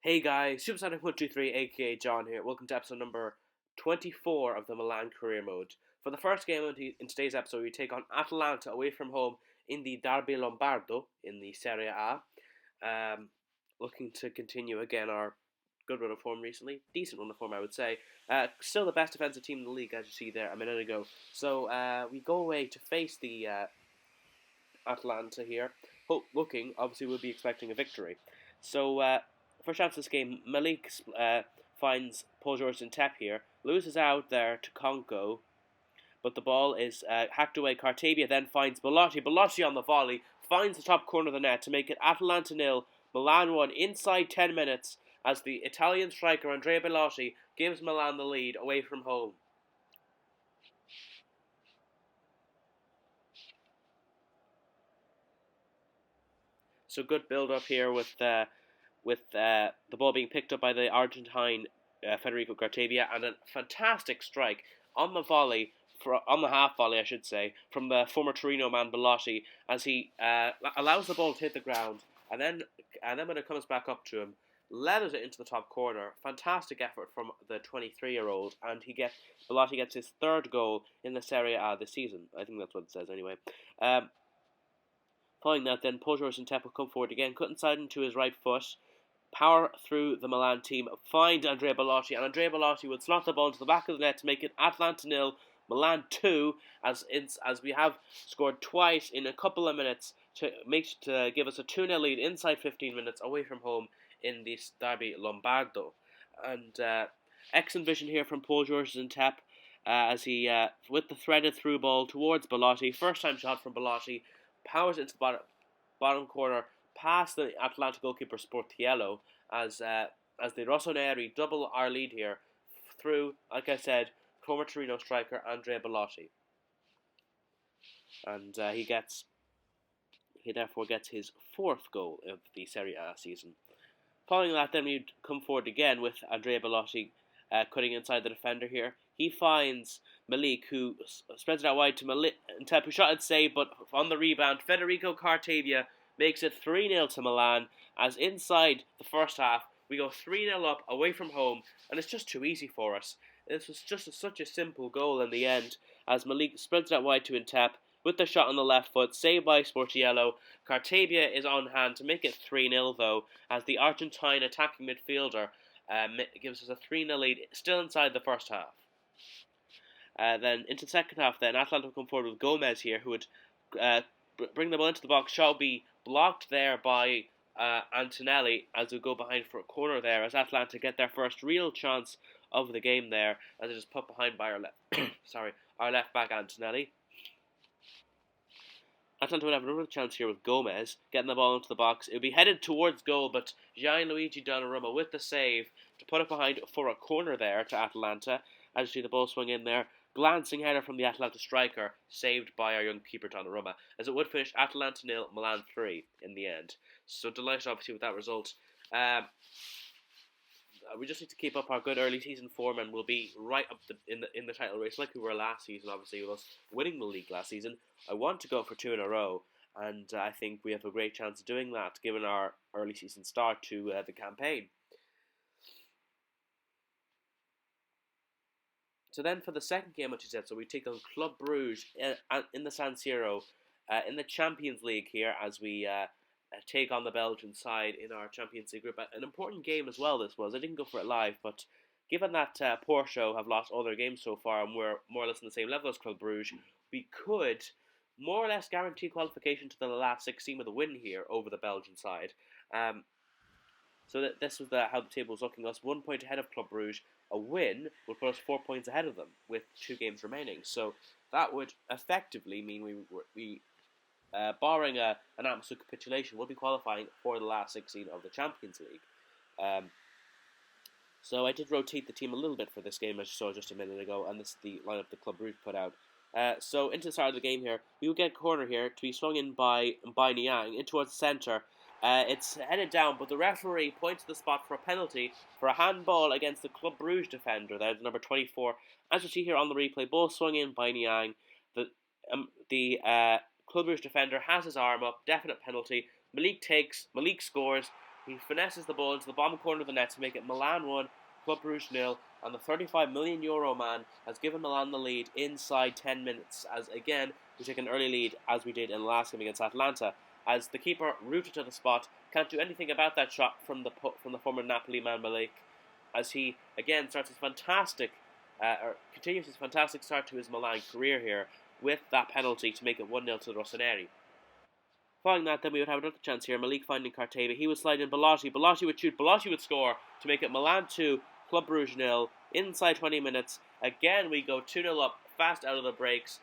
Hey guys, Supersonic123 aka John here. Welcome to episode number 24 of the Milan Career Mode. For the first game in today's episode, we take on Atalanta away from home in the Derby Lombardo in the Serie A. Looking to continue again our good run of form recently. Decent run of form, I would say. Still the best defensive team in the league, as you see there a minute ago. So we go away to face the Atalanta here. Obviously, we'll be expecting a victory. So, first chance of this game, Malik finds Paul George and Tep here, loses out there to Conco, but the ball is hacked away. Cartabia then finds Belotti. Belotti on the volley finds the top corner of the net to make it Atalanta 0, Milan 1 inside 10 minutes as the Italian striker Andrea Belotti gives Milan the lead away from home. So good build up here with the ball being picked up by the Argentine Federico Cartabia and a fantastic strike on the volley, on the half volley I should say, from the former Torino man Belotti as he allows the ball to hit the ground and then when it comes back up to him, leathers it into the top corner. Fantastic effort from the 23-year-old, and Belotti gets his third goal in the Serie A this season. I think that's what it says anyway. Following that, then Paul George and Tep will come forward again, cut inside into his right foot, power through the Milan team, find Andrea Belotti, and Andrea Belotti would slot the ball into the back of the net to make it Atalanta 0, Milan 2, as we have scored twice in a couple of minutes to give us a 2-0 lead inside 15 minutes away from home in this Derby Lombardo. And excellent vision here from Paul George and Tep as he, with the threaded through ball towards Belotti, first time shot from Belotti, powers into the bottom corner past the Atalanta goalkeeper Sportiello as the Rossoneri double our lead here through, like I said, former Torino striker Andrea Belotti. And he therefore gets his fourth goal of the Serie A season. Following that, then we'd come forward again with Andrea Belotti cutting inside the defender here. He finds Malik, who spreads it out wide to Malik, and Tep, who shot and save, but on the rebound, Federico Cartabia makes it 3-0 to Milan, as inside the first half, we go 3-0 up away from home, and it's just too easy for us. This was just such a simple goal in the end, as Malik spreads it out wide to Tep, with the shot on the left foot, saved by Sportiello. Cartabia is on hand to make it 3-0 though, as the Argentine attacking midfielder gives us a 3-0 lead, still inside the first half. Then into the second half, then Atalanta will come forward with Gomez here, who would bring the ball into the box. Shall be blocked there by Antonelli as we go behind for a corner there, as Atalanta get their first real chance of the game there, as it is put behind by our left back Antonelli. Atalanta would have another chance here with Gomez getting the ball into the box. It would be headed towards goal, but Gianluigi Donnarumma with the save to put it behind for a corner there to Atalanta. As you see the ball swing in there, glancing header from the Atalanta striker, saved by our young keeper Donnarumma, as it would finish Atalanta 0, Milan 3 in the end. So delighted obviously with that result. We just need to keep up our good early season form, and we'll be right up in the title race like we were last season. Obviously, with us winning the league last season, I want to go for 2 in a row, and I think we have a great chance of doing that given our early season start to the campaign. So then for the second game, which is it, so we take on Club Brugge in the San Siro in the Champions League here as we take on the Belgian side in our Champions League group. An important game as well this was. I didn't go for it live, but given that Porto have lost all their games so far and we're more or less on the same level as Club Brugge, we could more or less guarantee qualification to the last 16 with a win here over the Belgian side. So this was how the table was looking. Us 1 point ahead of Club Brugge. A win would put us 4 points ahead of them with 2 games remaining. So that would effectively mean we barring an absolute capitulation, will be qualifying for the last 16 of the Champions League. So I did rotate the team a little bit for this game, as you saw just a minute ago, and this is the lineup the Club Brugge put out. So into the start of the game here, we will get a corner here to be swung in by Niang in towards the centre. It's headed down, but the referee points to the spot for a penalty for a handball against the Club Brugge defender. There's number 24. As you see here on the replay, ball swung in by Niang. The Club Brugge defender has his arm up, definite penalty. Malik scores. He finesses the ball into the bottom corner of the net to make it Milan 1, Club Brugge 0, and the €35 million man has given Milan the lead inside 10 minutes, as again we take an early lead as we did in the last game against Atalanta, as the keeper rooted to the spot, can't do anything about that shot from the former Napoli man Malik, as he again starts his continues his fantastic start to his Milan career here with that penalty to make it 1-0 to the Rossoneri. Following that, then we would have another chance here. Malik finding Carteva. He would slide in Belotti. Belotti would shoot. Belotti would score to make it Milan 2, Club Brugge 0. Inside 20 minutes. Again, we go 2-0 up, fast out of the breaks.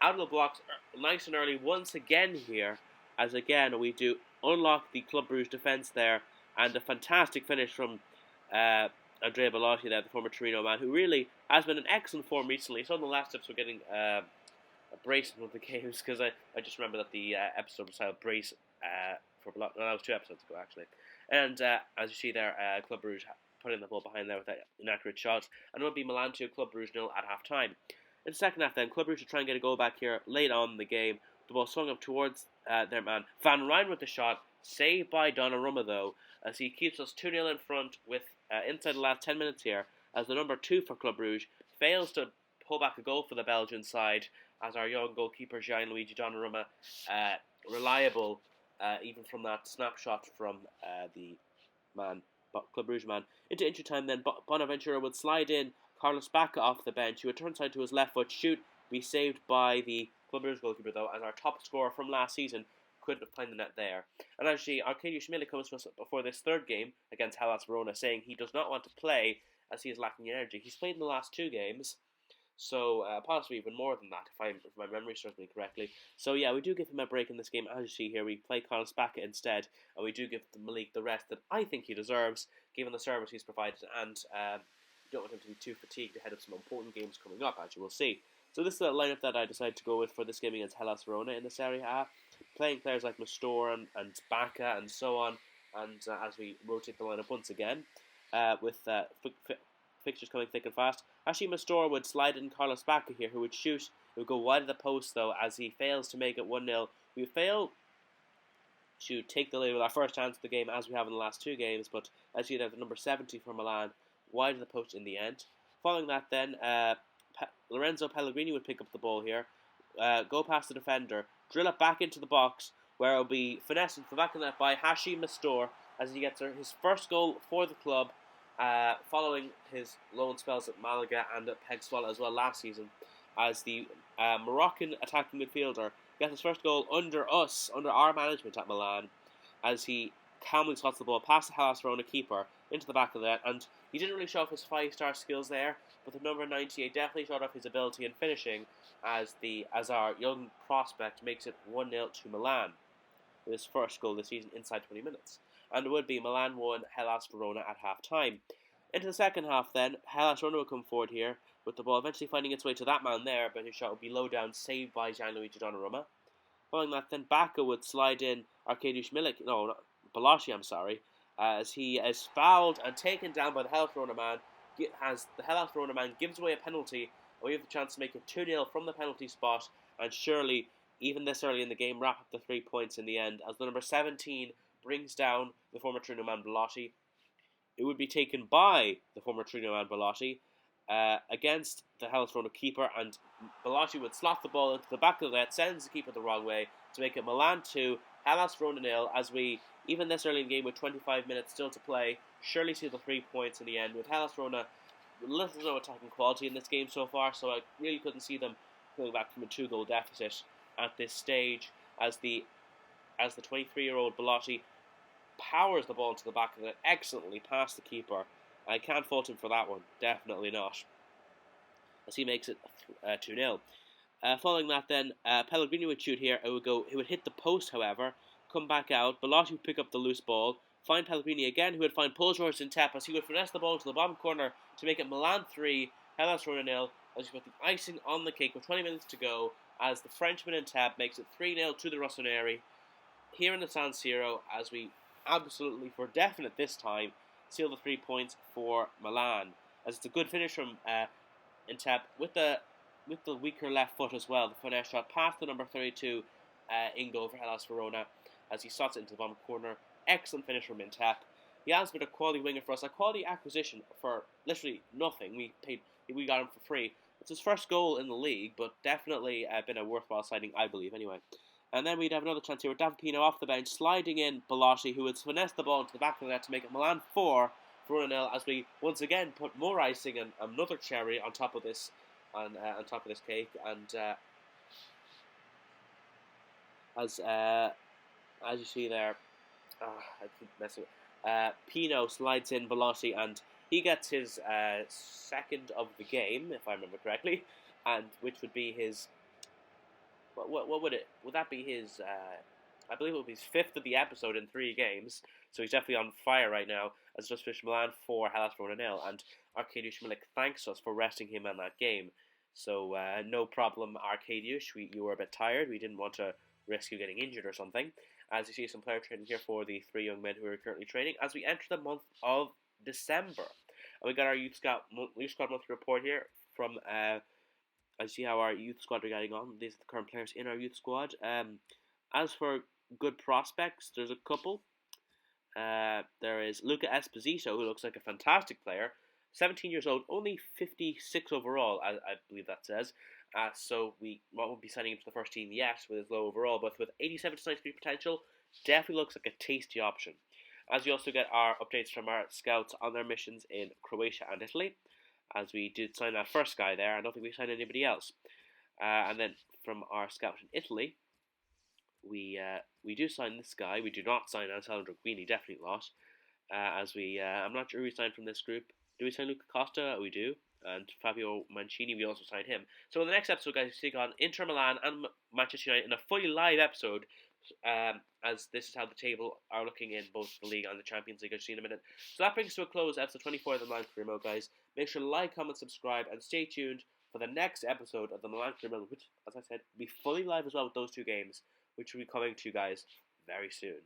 Out of the blocks, nice and early once again here. As again, we do unlock the Club Brugge defence there. And a fantastic finish from Andrea Belotti there, the former Torino man, who really has been in excellent form recently. So in the last tips we're getting a brace in one of the games, because I just remember that the episode was titled Brace for Belotti. No, that was 2 episodes ago actually. And as you see there, Club Brugge putting the ball behind there with that inaccurate shots. And it would be Milan 2, Club Brugge 0 at half time. In the second half then, Club Brugge will try and get a goal back here late on in the game. The ball swung up towards their man. Van Rijn with the shot, saved by Donnarumma though, as he keeps us 2-0 in front with inside the last 10 minutes here, as the number 2 for Club Brugge fails to pull back a goal for the Belgian side, as our young goalkeeper Gianluigi Donnarumma, reliable even from that snapshot from the Club Brugge man. Into injury time then, Bonaventura would slide in Carlos Bacca off the bench. He would turn side to his left foot, shoot, be saved by the Club Brugge goalkeeper though, as our top scorer from last season couldn't find the net there. And actually, Arkadiusz Milik comes to us before this third game against Hellas Verona, saying he does not want to play as he is lacking energy. He's played in the last 2 games, so possibly even more than that, if my memory serves me correctly. So yeah, we do give him a break in this game. As you see here, we play Carlos Bacca instead, and we do give Malik the rest that I think he deserves, given the service he's provided, and don't want him to be too fatigued ahead of some important games coming up, as you will see. So this is the lineup that I decided to go with for this game against Hellas Verona in the Serie A, playing players like Mastor and Bacca and so on, and as we rotate the lineup once again, with fixtures coming thick and fast. Actually, Mastor would slide in Carlos Bacca here, who would shoot. It would go wide of the post, though, as he fails to make it 1-0. We fail to take the lead with our first chance of the game, as we have in the last 2 games, but as you know, the number 70 for Milan, wide of the post in the end. Following that, then, Lorenzo Pellegrini would pick up the ball here, go past the defender, drill it back into the box, where it will be finessed into the back of the net by Hashim Mastor, as he gets his first goal for the club, following his loan spells at Malaga and at Peg Swallow as well last season, as the Moroccan attacking midfielder gets his first goal under our management at Milan, as he calmly slots the ball past the Hellas Verona keeper into the back of the net, and he didn't really show off his 5-star skills there, but the number 98 definitely showed off his ability in finishing, as our young prospect makes it 1-0 to Milan with his first goal this season inside 20 minutes. And it would be Milan 1, Hellas Verona at half time. Into the second half then, Hellas Verona will come forward here, with the ball eventually finding its way to that man there, but his shot would be low down, saved by Gianluigi Donnarumma. Following that then, Bacca would slide in Arkadiusz Milik, Belotti, as he is fouled and taken down by the Hellas Verona man, as the Hellas Verona man gives away a penalty, and we have the chance to make it 2-0 from the penalty spot, and surely, even this early in the game, wrap up the 3 points in the end, as the number 17 brings down the former Torino man Belotti. It would be taken by the former Torino man Belotti against the Hellas Verona keeper, and Belotti would slot the ball into the back of the net, sends the keeper the wrong way to make it Milan 2, Hellas Verona 0, as we, even this early in the game with 25 minutes still to play, surely see the 3 points in the end, with Hellas Verona little to no attacking quality in this game so far, so I really couldn't see them going back from a 2-goal deficit at this stage, as the 23-year-old Belotti powers the ball into the back of the net excellently past the keeper. I can't fault him for that one, definitely not, as he makes it 2-0. Following that then, Pellegrini would shoot here, he would hit the post however, come back out, Belotti would pick up the loose ball, find Pellegrini again, who would find Paul George in tap, as he would finesse the ball to the bottom corner to make it Milan 3, Hellas Verona 0, as you put the icing on the cake with 20 minutes to go, as the Frenchman in tap makes it 3-0 to the Rossoneri, here in the San Siro, as we absolutely, for definite this time, seal the 3 points for Milan, as it's a good finish from Intep with the weaker left foot as well. The finesse shot past the number 32 Ingo for Hellas Verona, as he slots it into the bottom corner. Excellent finish from Intep, He has been a quality winger for us, a quality acquisition for literally nothing. We got him for free. It's his first goal in the league, but definitely been a worthwhile signing, I believe. Anyway, and then we'd have another chance here with David Pino off the bench, sliding in Belotti, who would finesse the ball into the back of the net to make it Milan 4 for 1-0. As we once again put more icing and another cherry on top of this, on top of this cake, and as you see there, I keep messing. Pino slides in Belotti, and he gets his second of the game, if I remember correctly, and which would be his. What would it? Would that be his? I believe it would be his fifth of the episode in 3 games. So he's definitely on fire right now. As just finished Milan 4, Hellas 4-0, and Arkadiusz Milik thanks us for resting him in that game. So no problem, Arkadiusz. You were a bit tired. We didn't want to risk you getting injured or something. As you see some player training here for the 3 young men who are currently training as we enter the month of December. And we got our youth squad monthly report here from I see how our youth squad are getting on. These are the current players in our youth squad. As for good prospects, there's a couple. There is Luca Esposito, who looks like a fantastic player. 17 years old, only 56 overall, I believe that says. So we won't be signing him to the first team yet with his low overall, but with 87 to 93 potential, definitely looks like a tasty option. As we also get our updates from our scouts on their missions in Croatia and Italy, as we did sign that first guy there. I don't think we signed anybody else. And then from our scout in Italy, we do sign this guy. We do not sign Alessandro Guini, definitely not. I'm not sure who we signed from this group. Do we sign Luca Costa? We do. And Fabio Mancini, we also signed him. So in the next episode, guys, we take on Inter Milan and Manchester United in a fully live episode, as this is how the table are looking in both the league and the Champions League, as you'll see in a minute. So that brings us to a close, episode 24 of the Milan Career Mode, guys. Make sure to like, comment, subscribe, and stay tuned for the next episode of the Milan Career Mode, which, as I said, will be fully live as well with those 2 games, which will be coming to you guys very soon.